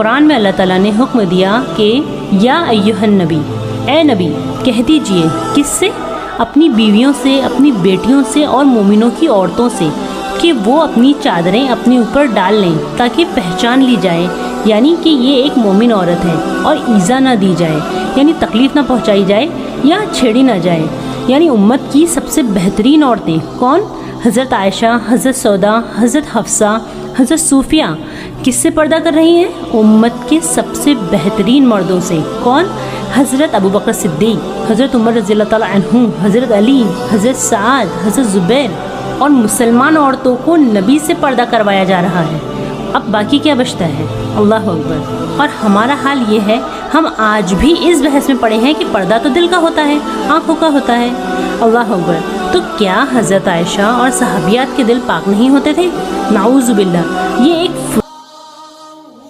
कुरान में अल्लाह ताला ने हुक्म दिया कि या अय्युहन नबी, ए नबी कह दीजिए, किससे? अपनी बीवियों से, अपनी बेटियों से और मोमिनों की औरतों से कि वो अपनी चादरें अपने ऊपर डाल लें ताकि पहचान ली जाए, यानी कि ये एक मोमिन औरत है, और ईज़ा ना दी जाए, यानी तकलीफ़ ना पहुंचाई जाए या छेड़ी ना जाए। यानी उम्मत की सबसे बेहतरीन औरतें कौन? हज़रत आयशा, हज़रत सौदा, हज़रत हफ्सा, हज़रत सूफिया किससे पर्दा कर रही हैं? उम्मत के सबसे बेहतरीन मर्दों से। कौन? हज़रत अबू बकर सिद्दीक़, हज़रत उमर रज़ियल्लाहु ताला अन्हु, हज़रत अली, हज़रत साद, हज़रत ज़ुबैर। और मुसलमान औरतों को नबी से पर्दा करवाया जा रहा है। अब बाकी क्या बचता है? अल्लाह अकबर। और हमारा हाल ये है, हम आज भी इस बहस में पड़े हैं कि पर्दा तो दिल का होता है, आँखों का होता है। अल्लाह अकबर। तो क्या हज़रत आयशा और सहाबियात के दिल पाक नहीं होते थे? नाऊज़ुबिल्लाह। ये एक